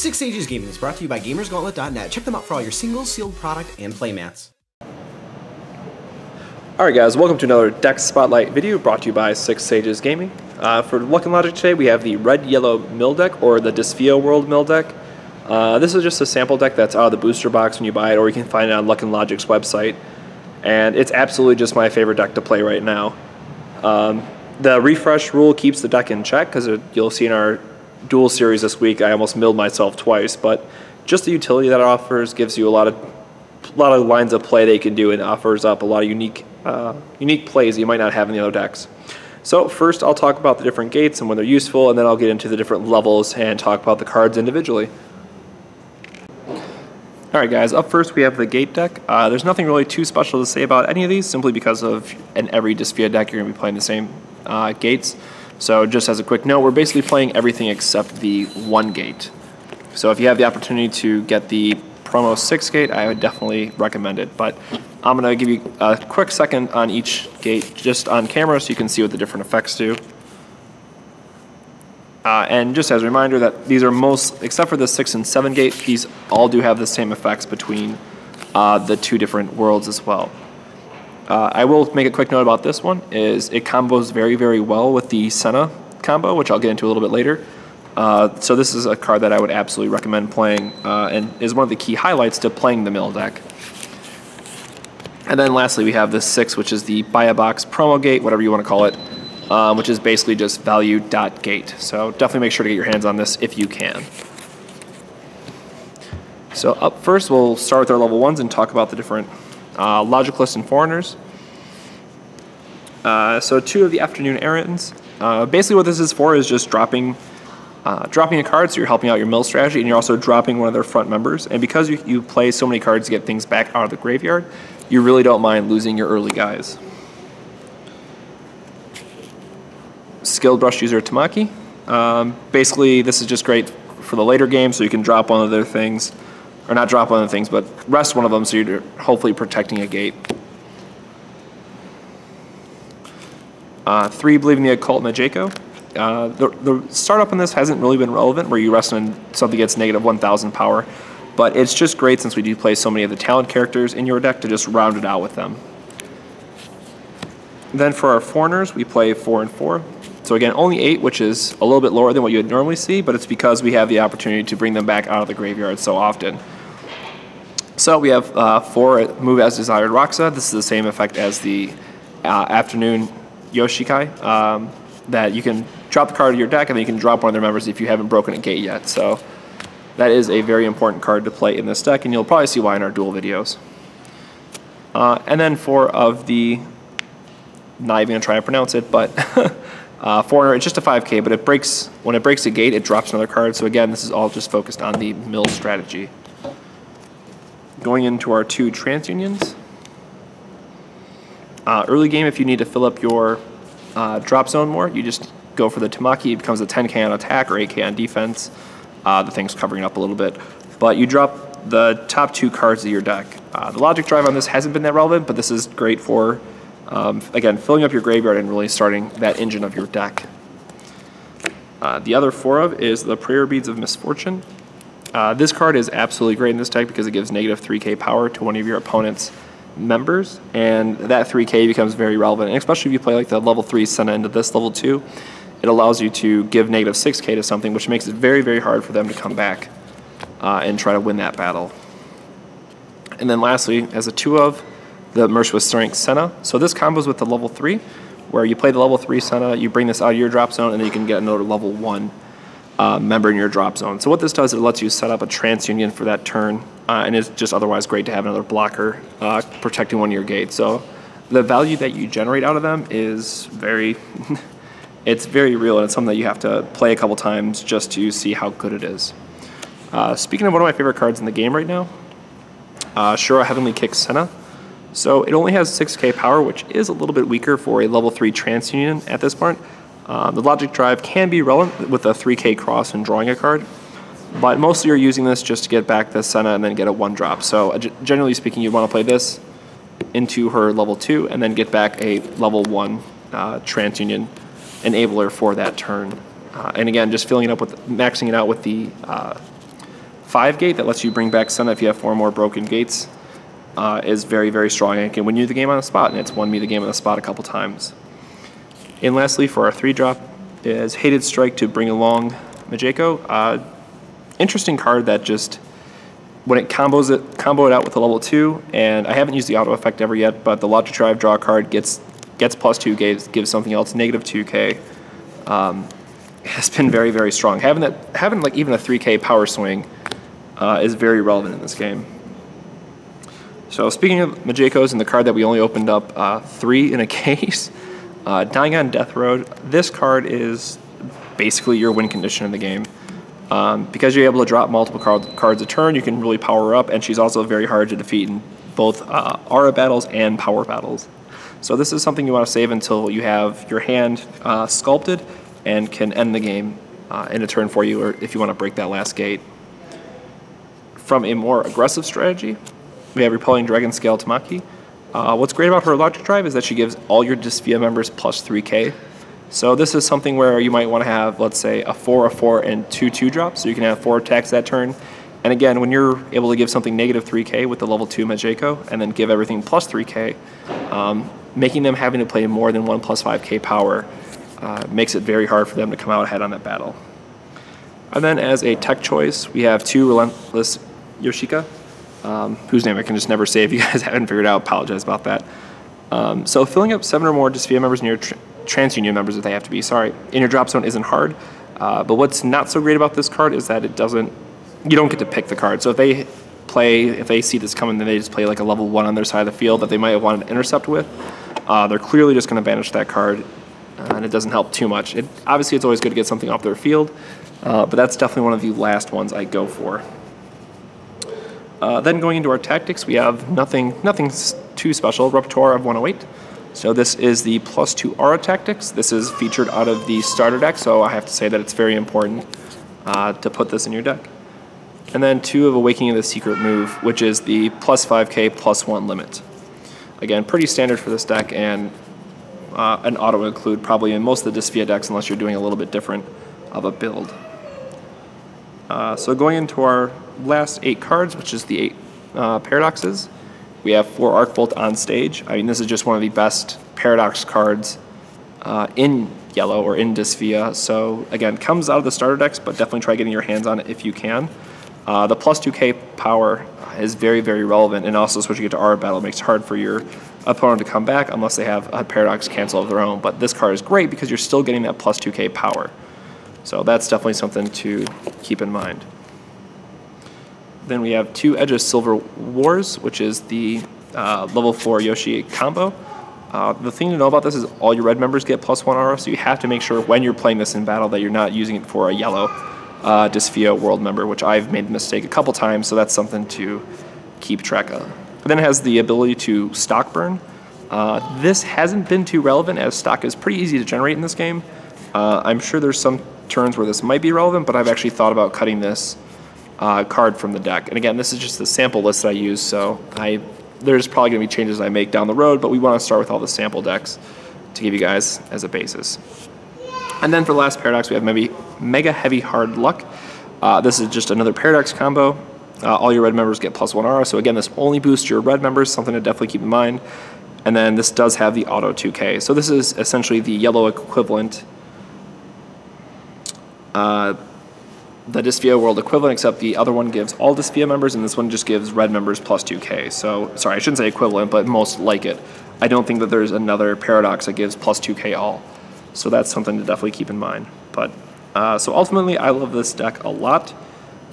Six Sages Gaming is brought to you by GamersGauntlet.net. Check them out for all your singles, sealed product, and playmats. Alright guys, welcome to another deck spotlight video brought to you by Six Sages Gaming. For Luck and Logic today, we have the red-yellow mill deck, or the Disfio World mill deck. This is just a sample deck that's out of the booster box when you buy it, or you can find it on Luck and Logic's website. And it's absolutely just my favorite deck to play right now. The refresh rule keeps the deck in check, because you'll see in our duel series this week, I almost milled myself twice, but just the utility that it offers gives you a lot of lines of play they can do, and offers up a lot of unique plays you might not have in the other decks. So first I'll talk about the different gates and when they're useful, and then I'll get into the different levels and talk about the cards individually. Alright guys, up first we have the gate deck. There's nothing really too special to say about any of these, simply because of in every Disfia deck you're going to be playing the same gates. So just as a quick note, we're basically playing everything except the one gate. So if you have the opportunity to get the promo 6 gate, I would definitely recommend it. But I'm going to give you a quick second on each gate just on camera so you can see what the different effects do. And just as a reminder that these are except for the 6 and 7 gate, these all do have the same effects between the two different worlds as well. I will make a quick note about this one, is it combos very, very well with the Sena combo, which I'll get into a little bit later. So this is a card that I would absolutely recommend playing, and is one of the key highlights to playing the mill deck. And then lastly we have this 6, which is the buy a box promo gate, whatever you want to call it, which is basically just value.gate. So definitely make sure to get your hands on this if you can. So up first we'll start with our level 1s and talk about the different Logicalists and Foreigners. So 2 of the Afternoon Errands. Basically what this is for is just dropping a card, so you're helping out your mill strategy, and you're also dropping one of their front members. And because you play so many cards to get things back out of the graveyard, you really don't mind losing your early guys. Skilled Brush User Tamaki. Basically this is just great for the later game, so you can drop one of their things, or not drop one of the things, but rest one of them, so you're hopefully protecting a gate. 3, Believe in the Occult, Mejiko. The startup on this hasn't really been relevant, where you rest on something that's negative 1,000 power, but it's just great since we do play so many of the talent characters in your deck to just round it out with them. Then for our Foreigners, we play 4 and 4. So again, only 8, which is a little bit lower than what you would normally see, but it's because we have the opportunity to bring them back out of the graveyard so often. So we have 4, Move as Desired Raxa. This is the same effect as the Afternoon Yoshichika, that you can drop the card of your deck and then you can drop one of their members if you haven't broken a gate yet. So that is a very important card to play in this deck, and you'll probably see why in our duel videos. And then 4 of the, not even going to try to pronounce it, but Foreigner, it's just a 5k, but when it breaks a gate, it drops another card. So again, this is all just focused on the mill strategy. Going into our 2 TransUnions. Early game, if you need to fill up your drop zone more, you just go for the Tamaki. It becomes a 10k on attack or 8k on defense. The thing's covering up a little bit. But you drop the top 2 cards of your deck. The logic drive on this hasn't been that relevant, but this is great for, again, filling up your graveyard and really starting that engine of your deck. The other 4 of is the Prayer Beads of Misfortune. This card is absolutely great in this deck because it gives negative 3k power to one of your opponent's members, and that 3k becomes very relevant, and especially if you play like the level 3 Sena into this level 2, it allows you to give negative 6k to something, which makes it very, very hard for them to come back and try to win that battle. And then lastly, as a 2 of, the Immersed with Strength Sena. So this combos with the level 3, where you play the level 3 Sena, you bring this out of your drop zone, and then you can get another level 1 member in your drop zone. So what this does, it lets you set up a TransUnion for that turn, and it's just otherwise great to have another blocker protecting one of your gates. So the value that you generate out of them is very, it's very real, and it's something that you have to play a couple times just to see how good it is. Speaking of one of my favorite cards in the game right now, Shura Heavenly Kick Sena. So it only has 6k power, which is a little bit weaker for a level 3 TransUnion at this point. The logic drive can be relevant with a 3k cross and drawing a card, but mostly you're using this just to get back the Sena and then get a 1-drop. So generally speaking, you'd want to play this into her level 2 and then get back a level 1 TransUnion enabler for that turn. And again, just filling it up with, maxing it out with the 5 gate that lets you bring back Sena if you have 4 more broken gates is very, very strong and can win you the game on the spot, and it's won me the game on the spot a couple times. And lastly, for our 3-drop is Hated Strike to bring along Mejiko. Interesting card that just, when it combo it out with a level 2, and I haven't used the auto effect ever yet, but the Logic Drive draw card gets +2, gives something else negative 2k. Has been very, very strong. Having like even a 3k power swing is very relevant in this game. So speaking of Mejiko's and the card that we only opened up 3 in a case, Dying on Death Road, this card is basically your win condition in the game. Because you're able to drop multiple cards a turn, you can really power her up, and she's also very hard to defeat in both aura battles and power battles. So this is something you want to save until you have your hand sculpted and can end the game in a turn for you, or if you want to break that last gate. From a more aggressive strategy, we have Repelling Dragon Scale Tamaki. What's great about her Logic Drive is that she gives all your Dysphoria members +3k. So this is something where you might want to have, let's say, a 4, and 2 drop, so you can have 4 attacks that turn. And again, when you're able to give something negative 3k with the level 2 Mejiko, and then give everything +3k, making them having to play more than 1 +5k power makes it very hard for them to come out ahead on that battle. And then as a tech choice, we have 2 Relentless Yoshichika, whose name I can just never say. If you guys haven't figured out, apologize about that. So filling up 7 or more Dysphoria members in your TransUnion members, if they have to be, in your drop zone isn't hard. But what's not so great about this card is that you don't get to pick the card. So if they see this coming, then they just play like a level 1 on their side of the field that they might have wanted to intercept with. They're clearly just going to banish that card, and it doesn't help too much. Obviously, it's always good to get something off their field, but that's definitely one of the last ones I go for. Then going into our tactics, we have nothing too special. Repertoire of 108. So this is the +2 aura tactics. This is featured out of the starter deck, so I have to say that it's very important to put this in your deck. And then 2 of Awakening of the Secret Move, which is the +5k +1 limit. Again, pretty standard for this deck, and an auto include probably in most of the Dysphoria decks unless you're doing a little bit different of a build. So going into our last 8 cards, which is the 8 paradoxes, we have 4 Arc Bolt on stage. I mean, this is just one of the best paradox cards in yellow or in Dysphoria. So again, comes out of the starter decks, but definitely try getting your hands on it if you can. The +2k power is very, very relevant, and also switching it to Aura Battle makes it hard for your opponent to come back unless they have a paradox cancel of their own. But this card is great because you're still getting that +2k power. So that's definitely something to keep in mind. Then we have 2 Edge of Silver Wars, which is the level 4 Yoshi combo. The thing to know about this is all your red members get +1 aura, so you have to make sure when you're playing this in battle that you're not using it for a yellow Dysphoria world member, which I've made the mistake a couple times, so that's something to keep track of. But then it has the ability to stock burn. This hasn't been too relevant, as stock is pretty easy to generate in this game. I'm sure there's some turns where this might be relevant, but I've actually thought about cutting this card from the deck. And again, this is just the sample list that I use, so there's probably going to be changes I make down the road, but we want to start with all the sample decks to give you guys as a basis. And then for the last paradox, we have maybe Mega Heavy Hard Luck. This is just another paradox combo. All your red members get +1 aura, so again, this only boosts your red members, something to definitely keep in mind. And then this does have the auto 2k. So this is essentially the yellow equivalent, the Dysphoria world equivalent, except the other one gives all Dysphoria members, and this one just gives red members +2k. So, sorry, I shouldn't say equivalent, but most like it. I don't think that there's another paradox that gives +2k all. So that's something to definitely keep in mind. But so ultimately, I love this deck a lot.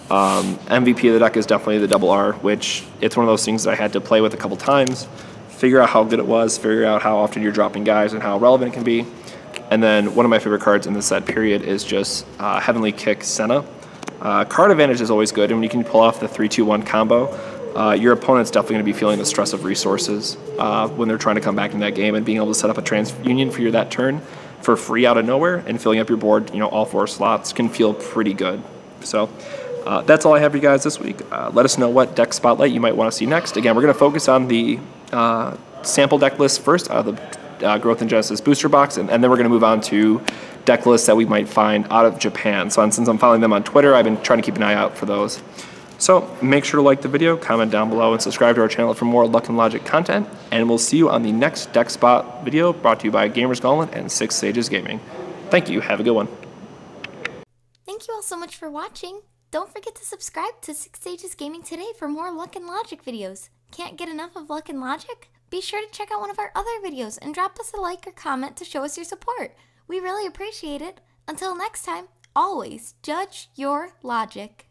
MVP of the deck is definitely the double R, which it's one of those things that I had to play with a couple times, figure out how good it was, figure out how often you're dropping guys and how relevant it can be. And then one of my favorite cards in this set period is just Heavenly Kick Sena. Card advantage is always good, and when you can pull off the 3-2-1 combo, your opponent's definitely going to be feeling the stress of resources when they're trying to come back in that game, and being able to set up a TransUnion for you that turn for free out of nowhere and filling up your board, all 4 slots can feel pretty good. So that's all I have for you guys this week. Let us know what deck spotlight you might want to see next. Again, we're going to focus on the sample deck list first out of the Growth and Genesis booster box, and then we're going to move on to deck lists that we might find out of Japan. So since I'm following them on Twitter, I've been trying to keep an eye out for those. So make sure to like the video, comment down below, and subscribe to our channel for more Luck and Logic content. And we'll see you on the next Deck Spot video brought to you by Gamers Gauntlet and Six Sages Gaming. Thank you. Have a good one. Thank you all so much for watching. Don't forget to subscribe to Six Sages Gaming today for more Luck and Logic videos. Can't get enough of Luck and Logic? Be sure to check out one of our other videos and drop us a like or comment to show us your support. We really appreciate it. Until next time, always judge your logic.